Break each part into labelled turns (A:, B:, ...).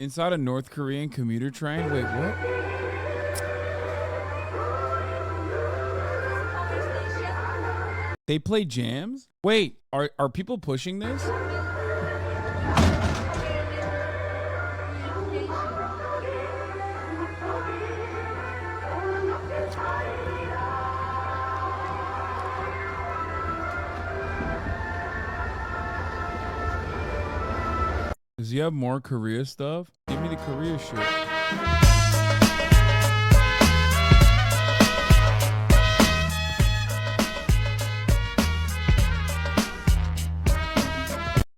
A: Inside a North Korean commuter train? Wait, what? They play jams? Wait, are people pushing this? Does he have more Korea stuff? Give me the Korea shit.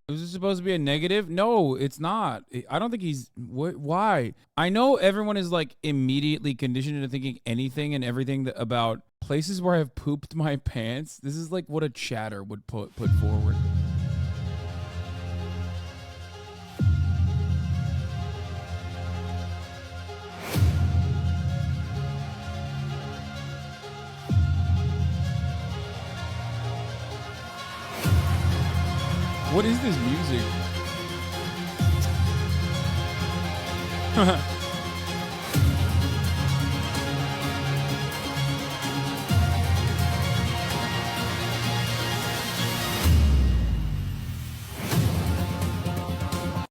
A: Is this supposed to be a negative? No, it's not. I don't think he's. Why? I know everyone is like immediately conditioned into thinking anything and everything about places where I've pooped my pants. This is like what a chatter would put forward. What is this music?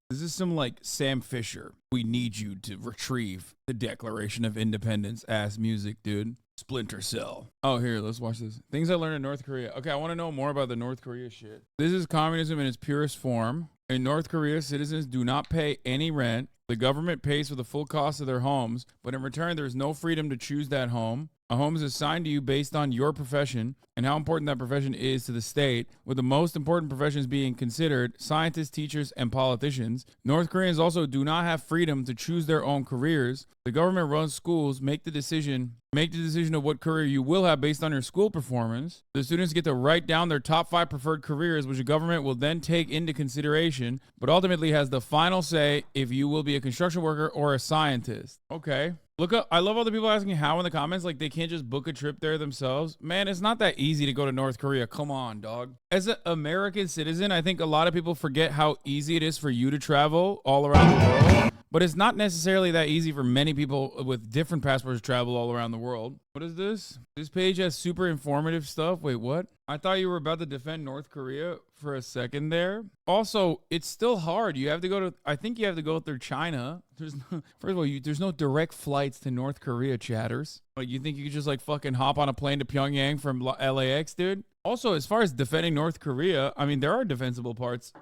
A: This is some like Sam Fisher. We need you to retrieve the Declaration of Independence ass music, dude. Splinter Cell. Oh, here, let's watch this. Things I learned in North Korea. Okay, I want to know more about the North Korea shit. This is communism in its purest form. In North Korea, citizens do not pay any rent. The government pays for the full cost of their homes, but in return, there is no freedom to choose that home. A home is assigned to you based on your profession and how important that profession is to the state, with the most important professions being considered scientists, teachers, and politicians. North Koreans also do not have freedom to choose their own careers. The government runs schools, make the decision of what career you will have based on your school performance. The students get to write down their top 5 preferred careers, which the government will then take into consideration, but ultimately has the final say if you will be a construction worker or a scientist. Okay. Look up. I love all the people asking how in the comments, like they can't just book a trip there themselves. Man, it's not that easy to go to North Korea. Come on, dog. As an American citizen, I think a lot of people forget how easy it is for you to travel all around the world. But it's not necessarily that easy for many people with different passports to travel all around the world. What is this? This page has super informative stuff. Wait, what? I thought you were about to defend North Korea for a second there. Also, it's still hard. You have to go to, I think you have to go through China. There's no, first of all, there's no direct flights to North Korea, chatters. Like, you think you could just like fucking hop on a plane to Pyongyang from LAX, dude? Also, as far as defending North Korea, I mean, there are defensible parts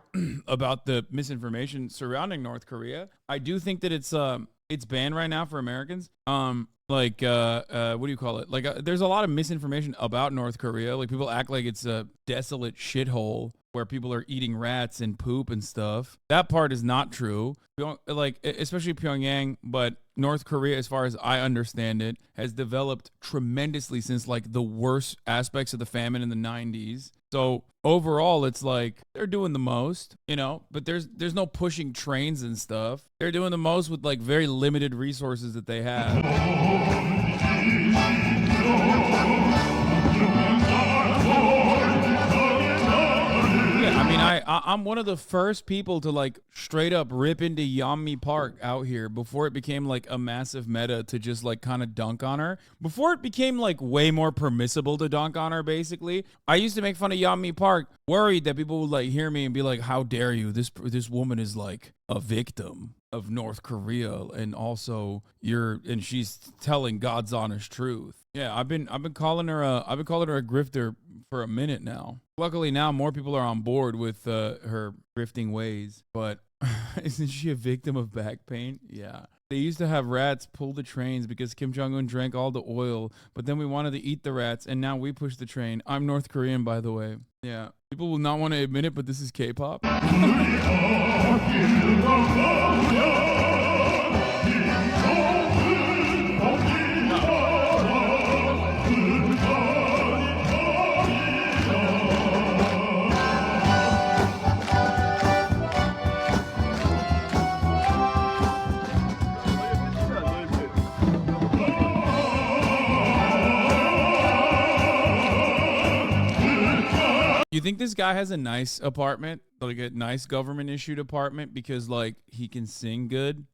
A: about the misinformation surrounding North Korea. I do think that it's banned right now for Americans. What do you call it? Like, there's a lot of misinformation about North Korea. Like, people act like it's a desolate shithole where people are eating rats and poop and stuff. That part is not true. Like, especially Pyongyang, but North Korea, as far as I understand it, has developed tremendously since like the worst aspects of the famine in the 90s. So overall, it's like they're doing the most, you know, but there's no pushing trains and stuff. They're doing the most with like very limited resources that they have. I mean, I'm one of the first people to like straight up rip into Yeonmi Park out here before it became like a massive meta to just like kind of dunk on her. Before it became like way more permissible to dunk on her, basically. I used to make fun of Yeonmi Park, worried that people would like hear me and be like, how dare you? This woman is like a victim of North Korea, and also and she's telling God's honest truth. Yeah, I've been calling her a grifter for a minute now. Luckily now more people are on board with her grifting ways, but isn't she a victim of back pain? Yeah. They used to have rats pull the trains because Kim Jong-un drank all the oil, but then we wanted to eat the rats, and now we push the train. I'm North Korean, by the way. Yeah. People will not want to admit it, but this is K-pop. You think this guy has a nice apartment, like a nice government issued apartment, because like he can sing good?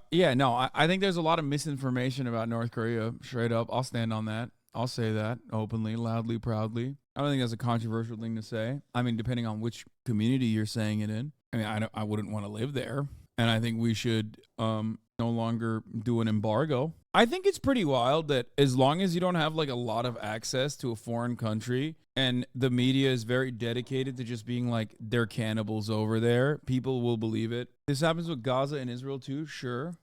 A: Yeah, no, I think there's a lot of misinformation about North Korea. Straight up, I'll stand on that. I'll say that openly, loudly, proudly. I don't think that's a controversial thing to say. I mean, depending on which community you're saying it in. I mean, I wouldn't want to live there, and I think we should no longer do an embargo. I think it's pretty wild that as long as you don't have like a lot of access to a foreign country and the media is very dedicated to just being like they're cannibals over there, people will believe it. This happens with Gaza and Israel too, sure.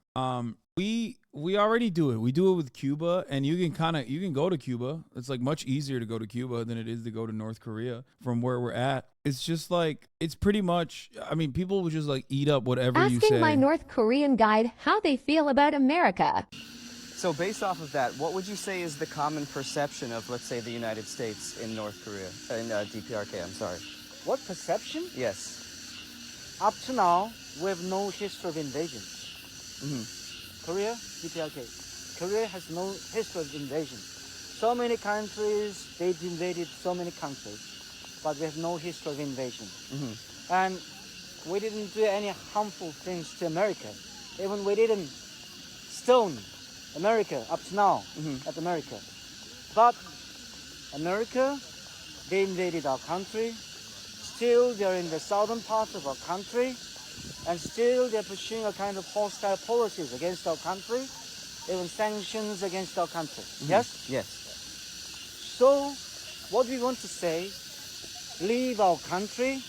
A: We already do it. We do it with Cuba, and you can go to Cuba. It's like much easier to go to Cuba than it is to go to North Korea from where we're at. It's just like it's pretty much. I mean, people will just like eat up whatever you say.
B: Asking my North Korean guide how they feel about America.
C: So based off of that, what would you say is the common perception of, let's say, the United States in North Korea, in DPRK, I'm sorry?
D: What perception?
C: Yes.
D: Up to now, we have no history of invasion.
C: Mm-hmm.
D: Korea, DPRK. Korea has no history of invasion. So many countries, they've invaded so many countries, but we have no history of invasion.
C: Mm-hmm.
D: And we didn't do any harmful things to America. Even we didn't stone America up to now, at America. But America, they invaded our country. Still, they're in the southern part of our country. And still, they're pursuing a kind of hostile policies against our country, even sanctions against our country. Yes?
C: Yes.
D: So, what we want to say, leave our country,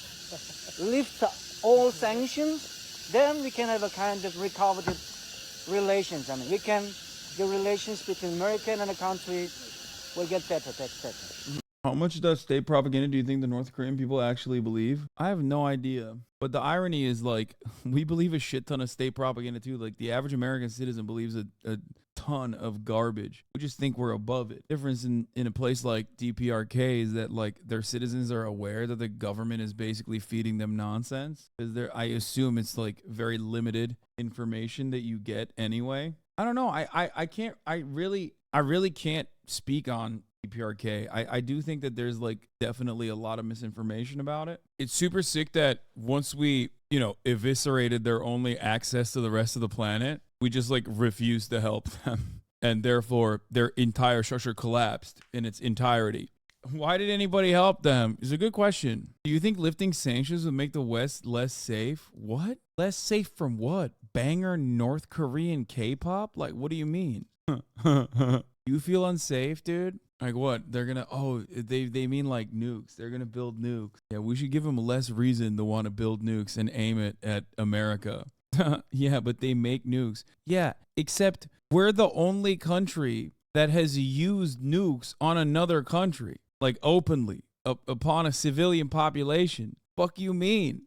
D: lift all sanctions, then we can have a kind of recovered relations. I mean, the relations between America and a country will get better.
A: How much does state propaganda do you think the North Korean people actually believe? I have no idea. But the irony is, like, we believe a shit ton of state propaganda too. Like, the average American citizen believes a ton of garbage. We just think we're above it. Difference in a place like DPRK is that, like, their citizens are aware that the government is basically feeding them nonsense. Because I assume it's, like, very limited information that you get anyway. I don't know. I really can't speak on DPRK. I do think that there's like definitely a lot of misinformation about it. It's super sick that once we, eviscerated their only access to the rest of the planet, we just like refused to help them. And therefore their entire structure collapsed in its entirety. Why did anybody help them? It's a good question. Do you think lifting sanctions would make the West less safe? What? Less safe from what? Banger North Korean K-pop? Like, what do you mean? You feel unsafe, dude? Like what? They're gonna, they mean like nukes. They're gonna build nukes. Yeah, we should give them less reason to want to build nukes and aim it at America. Yeah, but they make nukes. Yeah, except we're the only country that has used nukes on another country, like openly, upon a civilian population. Fuck you mean?